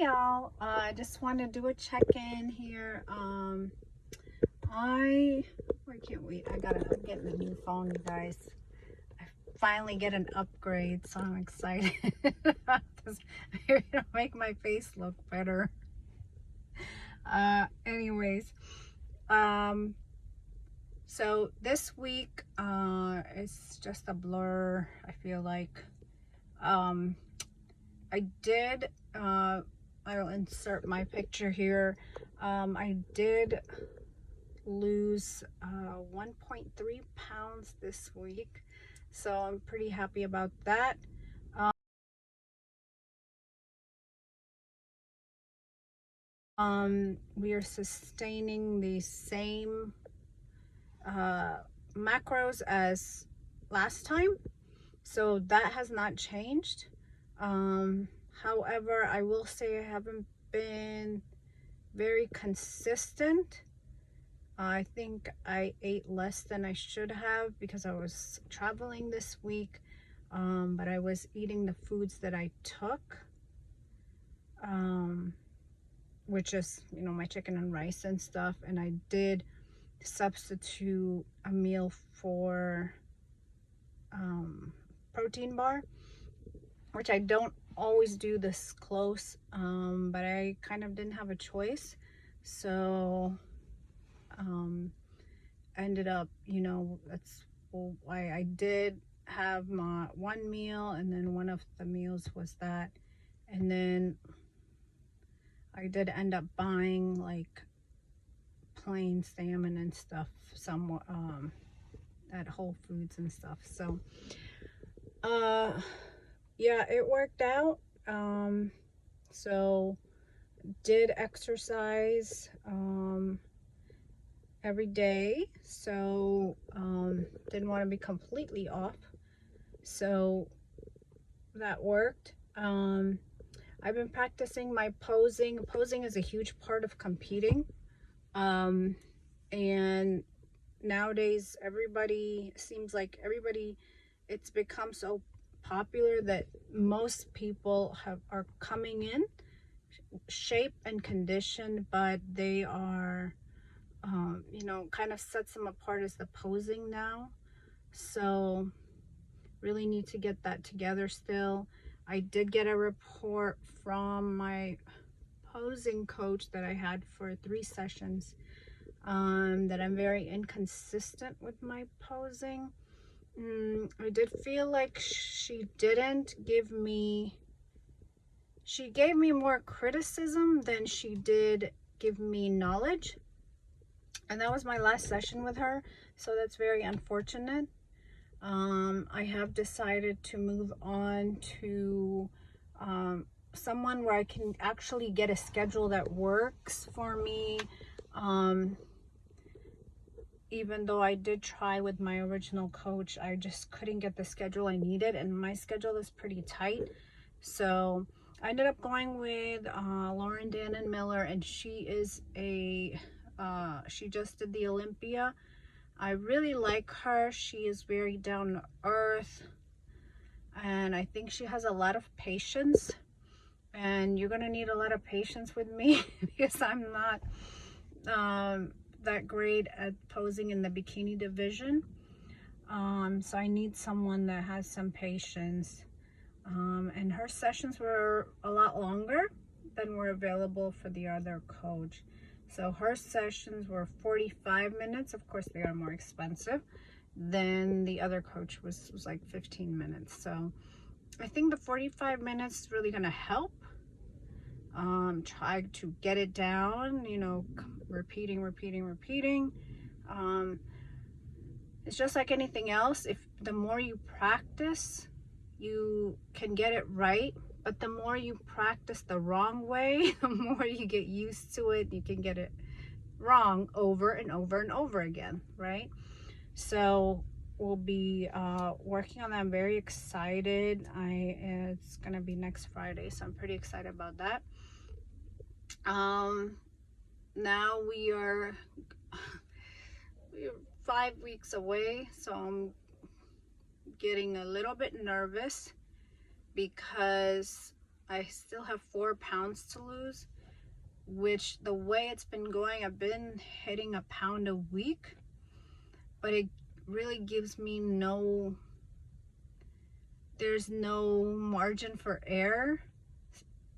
y'all, I just want to do a check-in here. I can't wait. I'm getting a new phone, you guys. I finally get an upgrade, so I'm excited. This maybe it'll make my face look better. Anyways, so this week it's just a blur. I feel like I did I'll insert my picture here. I did lose 1.3 pounds this week, so I'm pretty happy about that. We are sustaining the same macros as last time, so that has not changed. However, I will say I haven't been very consistent. I think I ate less than I should have because I was traveling this week, but I was eating the foods that I took, which is, you know, my chicken and rice and stuff, and I did substitute a meal for protein bar, which I don't always do this close, but I kind of didn't have a choice, so ended up, you know, that's why I did have my one meal, and then one of the meals was that, and then I did end up buying like plain salmon and stuff somewhat at Whole Foods and stuff. So yeah, it worked out. So did exercise every day, so didn't want to be completely off, so that worked. I've been practicing my posing. Posing is a huge part of competing, and nowadays seems like everybody, it's become so popular that most people are coming in shape and conditioned, but they are you know, kind of sets them apart as the posing now. So really need to get that together still. I did get a report from my posing coach that I had for 3 sessions, that I'm very inconsistent with my posing. I did feel like she gave me more criticism than she did give me knowledge, and that was my last session with her, so that's very unfortunate. I have decided to move on to someone where I can actually get a schedule that works for me. Even though I did try with my original coach, I just couldn't get the schedule I needed, and my schedule is pretty tight. So I ended up going with Lauren Dannon Miller, and she is she just did the Olympia. I really like her. She is very down to earth, and I think she has a lot of patience, and you're gonna need a lot of patience with me because I'm not that great at posing in the bikini division, so I need someone that has some patience, and her sessions were a lot longer than were available for the other coach. So her sessions were 45 minutes. Of course, they are more expensive. Then the other coach was like 15 minutes. So I think the 45 minutes is really gonna help. Try to get it down, you know, repeating. It's just like anything else. If the more you practice, you can get it right, but the more you practice the wrong way, the more you get used to it, you can get it wrong over and over again, right? So we'll be working on that. I'm very excited. It's gonna be next Friday, so I'm pretty excited about that. Now we are 5 weeks away, so I'm getting a little bit nervous because I still have 4 pounds to lose, which the way it's been going, I've been hitting a pound a week, but it really gives me there's no margin for error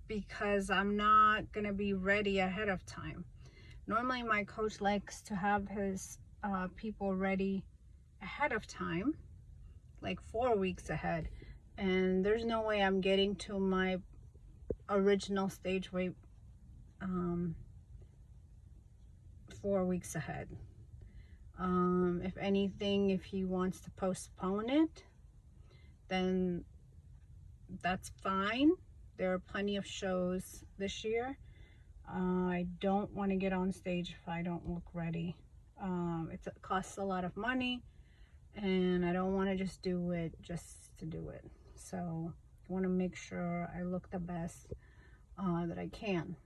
because I'm not gonna be ready ahead of time. Normally my coach likes to have his people ready ahead of time, like 4 weeks ahead, and there's no way I'm getting to my original stage weight 4 weeks ahead. If anything, if he wants to postpone it, then that's fine. There are plenty of shows this year. I don't want to get on stage if I don't look ready. It costs a lot of money, and I don't want to just do it just to do it. So I want to make sure I look the best that I can.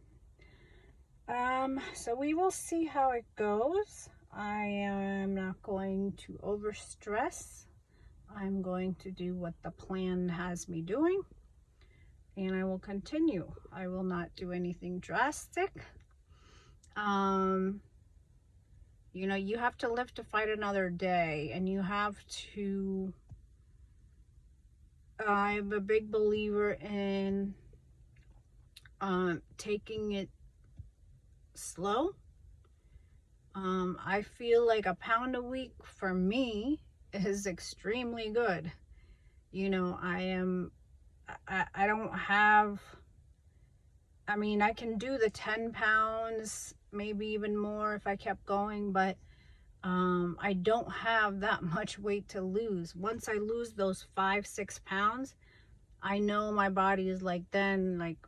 So we will see how it goes. I am not going to overstress. I'm going to do what the plan has me doing, and I will continue. I will not do anything drastic. You know, you have to live to fight another day, and you have to, I'm a big believer in taking it slow. I feel like a pound a week for me is extremely good. You know, I don't have, I mean, I can do the 10 pounds, maybe even more if I kept going, but I don't have that much weight to lose. Once I lose those 5-6 pounds, I know my body is like then like,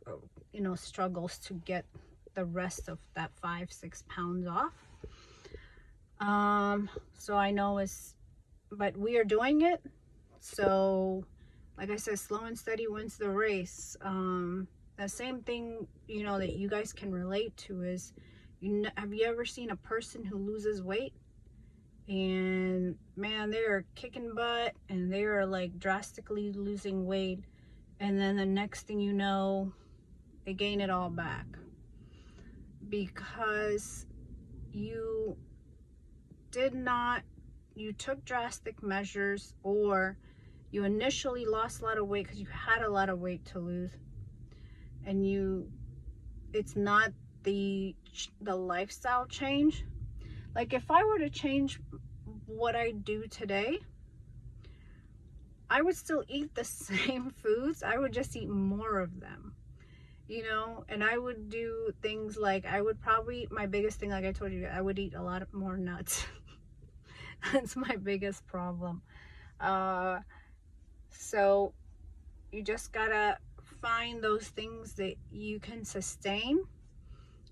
you know, struggles to get the rest of that 5-6 pounds off. So I know but we are doing it. So like I said, slow and steady wins the race. The same thing, you know, that you guys can relate to is, have you ever seen a person who loses weight and man, they are kicking butt and they are like drastically losing weight, and then the next thing you know, they gain it all back because you took drastic measures, or you initially lost a lot of weight because you had a lot of weight to lose, and it's not the lifestyle change. Like if I were to change what I do today, I would still eat the same foods. I would just eat more of them, you know, and I would do things like, I would probably, my biggest thing, like I told you, I would eat a lot more nuts. That's my biggest problem. So you just gotta find those things that you can sustain,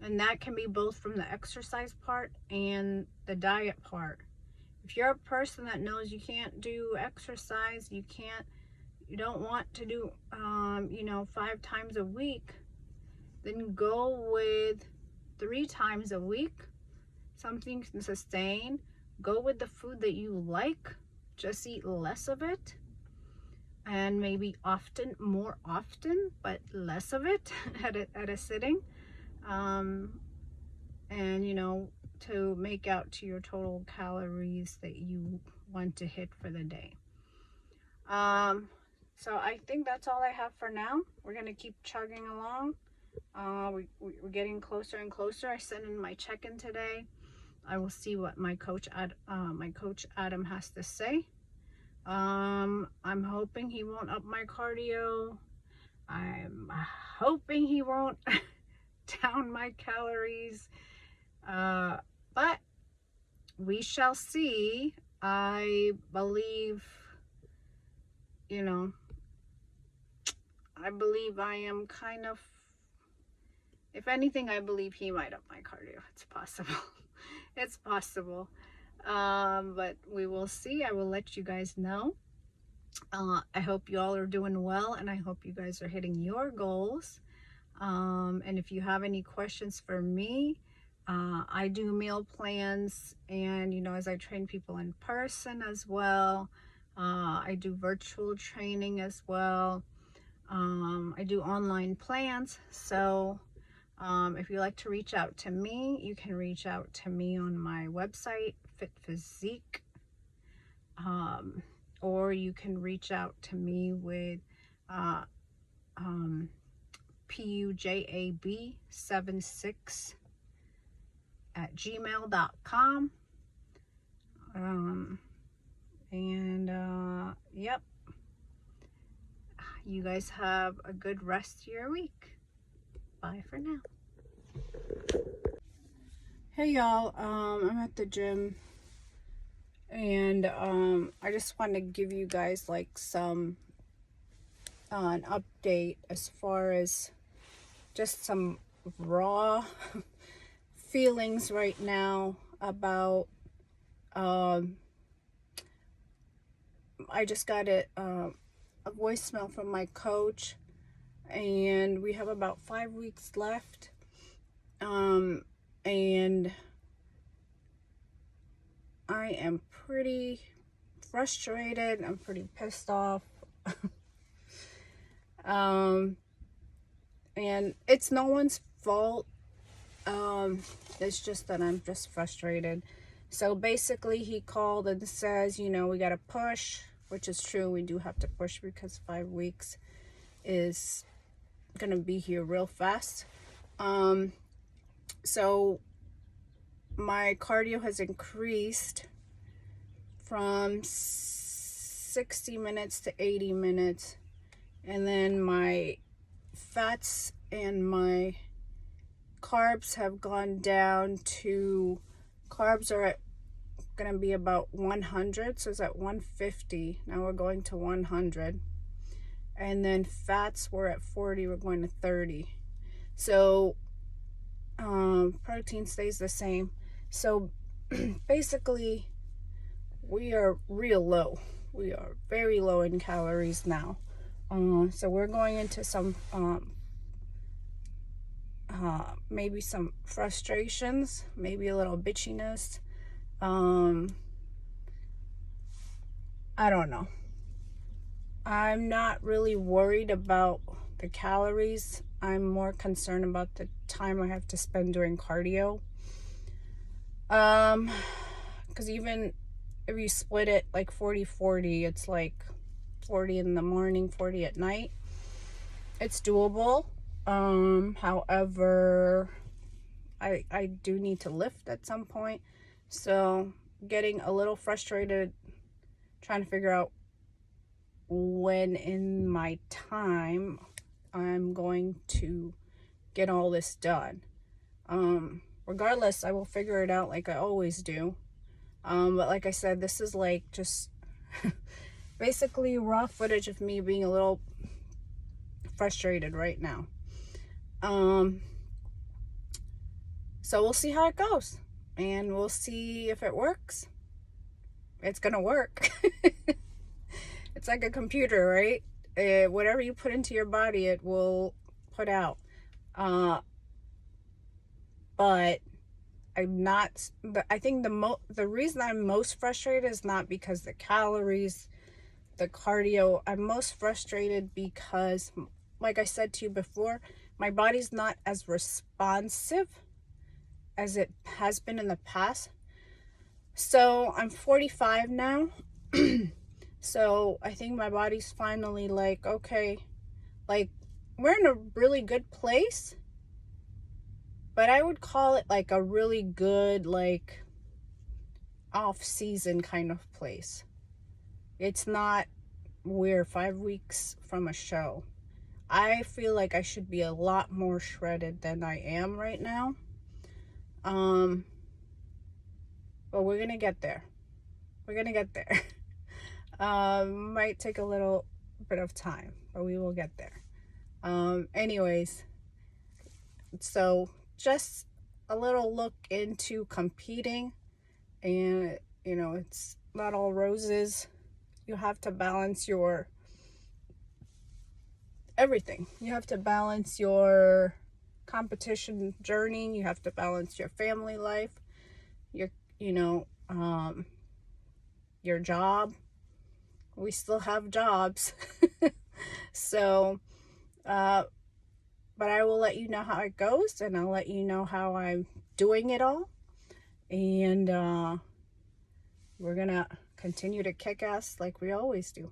and that can be both from the exercise part and the diet part. If you're a person that knows you can't do exercise, you don't want to do you know, 5 times a week, then go with 3 times a week, something you can sustain. Go with the food that you like, just eat less of it, and maybe more often, but less of it at a sitting, and you know, to make out to your total calories that you want to hit for the day. So I think that's all I have for now. We're gonna keep chugging along. We're getting closer and closer. I sent in my check-in today. I will see what my coach Adam has to say. I'm hoping he won't up my cardio. I'm hoping he won't down my calories. But we shall see. I believe, you know, I am kind of, if anything, I believe he might up my cardio. It's possible. It's possible. But we will see. I will let you guys know. I hope you all are doing well, and I hope you guys are hitting your goals. And if you have any questions for me, I do meal plans, and you know, as I train people in person as well, I do virtual training as well. I do online plans. So if you'd like to reach out to me, you can reach out to me on my website, Fit Physique. Or you can reach out to me with PUJAB76 at gmail.com. Yep, you guys have a good rest of your week. Bye for now. Hey y'all, I'm at the gym, and I just want to give you guys like some an update as far as just some raw feelings right now about I just got a voicemail from my coach, and we have about 5 weeks left, and I am pretty frustrated. I'm pretty pissed off. And it's no one's fault. It's just that I'm just frustrated. So basically he called and says, you know, we got to push, which is true. We do have to push because 5 weeks is going to be here real fast. So my cardio has increased from 60 minutes to 80 minutes. And then my fats and my carbs have gone down to, carbs are going to be about 100, so it's at 150. Now we're going to 100. And then fats were at 40, we're going to 30. So protein stays the same. So basically we are real low. We are very low in calories now. So we're going into some maybe some frustrations, maybe a little bitchiness. I don't know. I'm not really worried about the calories. I'm more concerned about the time I have to spend doing cardio. Because even if you split it like 40-40, it's like 40 in the morning, 40 at night. It's doable. However, I do need to lift at some point. So getting a little frustrated, trying to figure out when in my time I'm going to get all this done. Regardless, I will figure it out like I always do. But like I said, this is like just basically raw footage of me being a little frustrated right now. So we'll see how it goes, and we'll see if it works. It's gonna work. It's like a computer, right? Whatever you put into your body, it will put out. But I'm not. But I think the reason I'm most frustrated is not because the calories, the cardio. I'm most frustrated because, like I said to you before, my body's not as responsive as it has been in the past. So I'm 45 now. So I think my body's finally like, okay, like we're in a really good place, but I would call it like a really good, like off season kind of place. It's not, we're 5 weeks from a show. I feel like I should be a lot more shredded than I am right now. But we're gonna get there. We're gonna get there. Might take a little bit of time, but we will get there. Anyways, so just a little look into competing, and you know, it's not all roses. You have to balance your everything. You have to balance your competition journey. You have to balance your family life, your your job. We still have jobs. So But I will let you know how it goes, and I'll let you know how I'm doing it all. And we're gonna continue to kick ass like we always do.